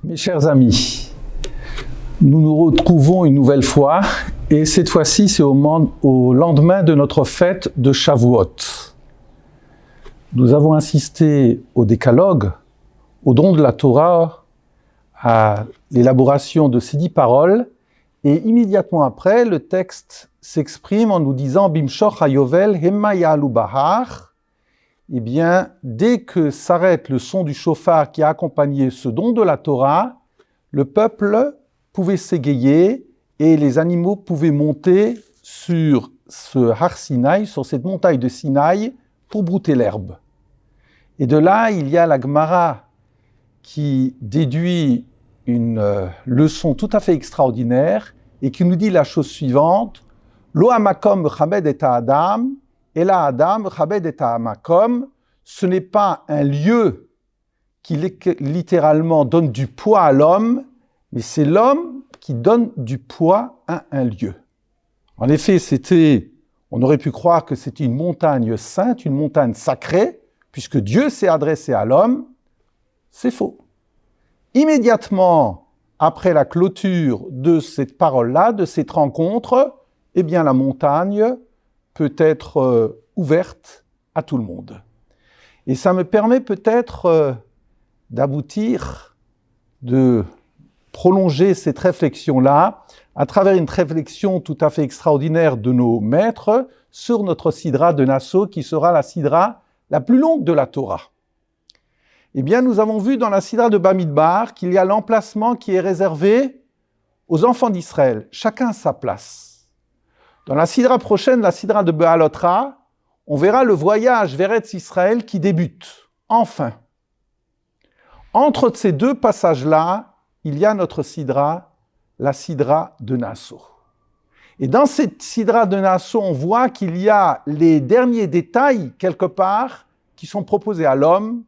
Mes chers amis, nous nous retrouvons une nouvelle fois et cette fois-ci c'est au lendemain de notre fête de Shavuot. Nous avons assisté au décalogue, au don de la Torah, à l'élaboration de ces 10 paroles et immédiatement après le texte s'exprime en nous disant Bimshoch hayovel hemma ya'alu bahar. Eh bien, dès que s'arrête le son du shofar qui a accompagné ce don de la Torah, le peuple pouvait s'égayer et les animaux pouvaient monter sur ce Har Sinaï, sur cette montagne de Sinaï, pour brouter l'herbe. Et de là, il y a la Gemara qui déduit une leçon tout à fait extraordinaire et qui nous dit la chose suivante Lo hamakom chabed et ha'adam, et la Adam, Chabed et Hamakom, ce n'est pas un lieu qui littéralement donne du poids à l'homme, mais c'est l'homme qui donne du poids à un lieu. En effet, on aurait pu croire que c'était une montagne sainte, une montagne sacrée, puisque Dieu s'est adressé à l'homme. C'est faux. Immédiatement après la clôture de cette parole-là, de cette rencontre, eh bien la montagne peut être ouverte à tout le monde. Et ça me permet peut-être d'aboutir, de prolonger cette réflexion-là à travers une réflexion tout à fait extraordinaire de nos maîtres sur notre sidra de Nassau, qui sera la sidra la plus longue de la Torah. Eh bien, nous avons vu dans la sidra de Bamidbar qu'il y a l'emplacement qui est réservé aux enfants d'Israël, chacun à sa place. Dans la sidra prochaine, la sidra de Be'alotra, on verra le voyage vers Eretz Israël qui débute, enfin. Entre ces deux passages-là, il y a notre sidra, la sidra de Nassau. Et dans cette sidra de Nassau, on voit qu'il y a les derniers détails, quelque part, qui sont proposés à l'homme,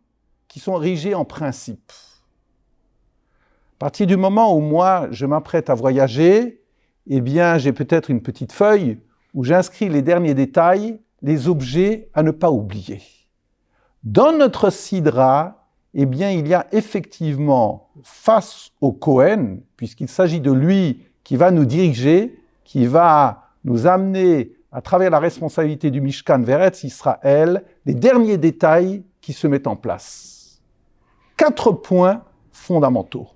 qui sont érigés en principe. À partir du moment où moi, je m'apprête à voyager, eh bien, j'ai peut-être une petite feuille où j'inscris les derniers détails, les objets à ne pas oublier. Dans notre sidra, eh bien, il y a effectivement, face au Kohen, puisqu'il s'agit de lui qui va nous diriger, qui va nous amener à travers la responsabilité du Mishkan vers Eretz Israël, les derniers détails qui se mettent en place. 4 points fondamentaux.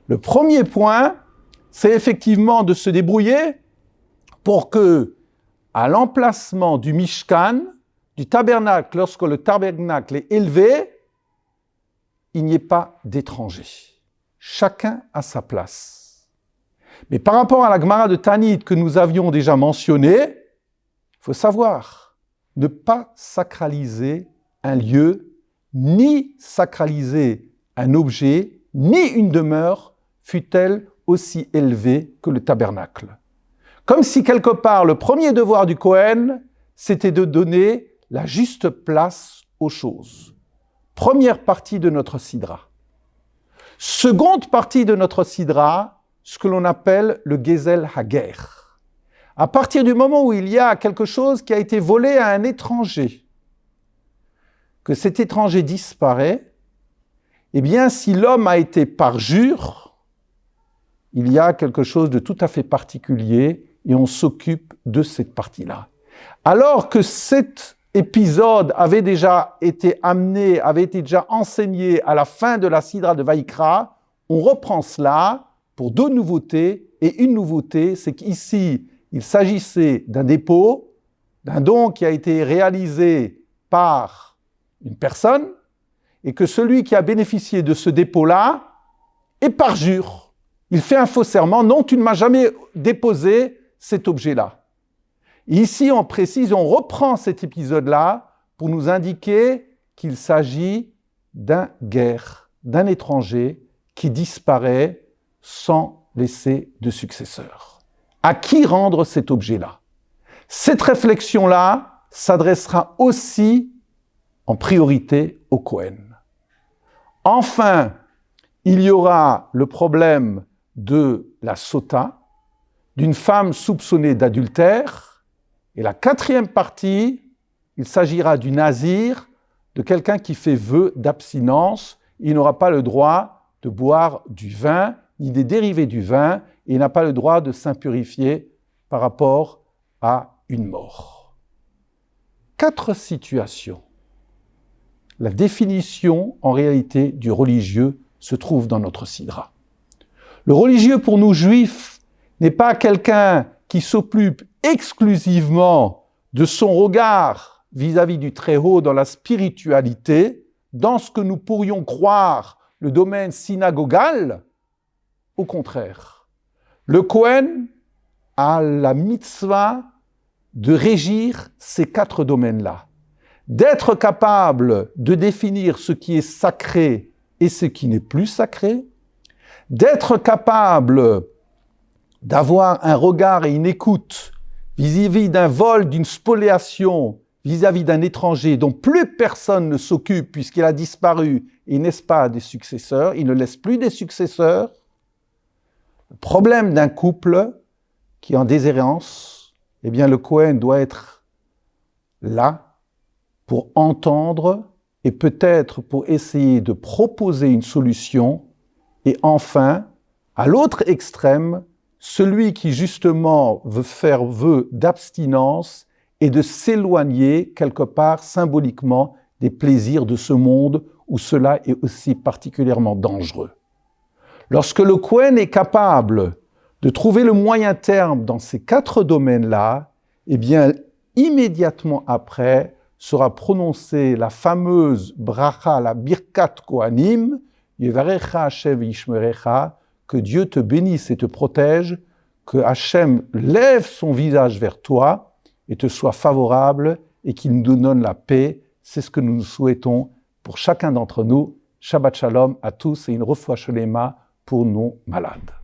Le premier point, c'est effectivement de se débrouiller pour que, à l'emplacement du Mishkan, du tabernacle, lorsque le tabernacle est élevé, il n'y ait pas d'étrangers. Chacun à sa place. Mais par rapport à la Gemara de Tanit que nous avions déjà mentionnée, il faut savoir, ne pas sacraliser un lieu, ni sacraliser un objet, ni une demeure, fût-elle aussi élevé que le tabernacle. Comme si quelque part le premier devoir du Kohen, c'était de donner la juste place aux choses. Première partie de notre sidra. Seconde partie de notre sidra, ce que l'on appelle le Gezel Hager. À partir du moment où il y a quelque chose qui a été volé à un étranger, que cet étranger disparaît, eh bien si l'homme a été parjure, il y a quelque chose de tout à fait particulier et on s'occupe de cette partie-là. Alors que cet épisode avait déjà été amené, avait été déjà enseigné à la fin de la sidra de Vaïkra, on reprend cela pour 2 nouveautés. Et une nouveauté, c'est qu'ici, il s'agissait d'un dépôt, d'un don qui a été réalisé par une personne et que celui qui a bénéficié de ce dépôt-là est parjure. Il fait un faux serment, non, tu ne m'as jamais déposé cet objet-là. Et ici, on précise, on reprend cet épisode-là pour nous indiquer qu'il s'agit d'un guerre, d'un étranger qui disparaît sans laisser de successeur. À qui rendre cet objet-là ? Cette réflexion-là s'adressera aussi en priorité au Kohen. Enfin, il y aura le problème de la sota, d'une femme soupçonnée d'adultère. Et la 4e partie, il s'agira du nazir de quelqu'un qui fait vœu d'abstinence. Il n'aura pas le droit de boire du vin, ni des dérivés du vin, et il n'a pas le droit de s'impurifier par rapport à une mort. 4 situations. La définition, en réalité, du religieux se trouve dans notre sidra. Le religieux, pour nous juifs, n'est pas quelqu'un qui s'occupe exclusivement de son regard vis-à-vis du Très-Haut dans la spiritualité, dans ce que nous pourrions croire le domaine synagogal. Au contraire, le Kohen a la mitzvah de régir ces 4 domaines-là, d'être capable de définir ce qui est sacré et ce qui n'est plus sacré, d'être capable d'avoir un regard et une écoute vis-à-vis d'un vol, d'une spoliation, vis-à-vis d'un étranger dont plus personne ne s'occupe puisqu'il a disparu et il ne laisse pas des successeurs, il ne laisse plus des successeurs. Le problème d'un couple qui est en déshérence, eh bien le Kohen doit être là pour entendre et peut-être pour essayer de proposer une solution. Et enfin, à l'autre extrême, celui qui justement veut faire vœu d'abstinence et de s'éloigner quelque part symboliquement des plaisirs de ce monde où cela est aussi particulièrement dangereux. Lorsque le Kohen est capable de trouver le moyen terme dans ces 4 domaines-là, eh bien, immédiatement après sera prononcée la fameuse bracha, la birkat Kohanim, Yevarecha Hashem v'yishmerecha, que Dieu te bénisse et te protège, que Hashem lève son visage vers toi et te soit favorable et qu'il nous donne la paix. C'est ce que nous souhaitons pour chacun d'entre nous. Shabbat Shalom à tous et une refoua shelema pour nos malades.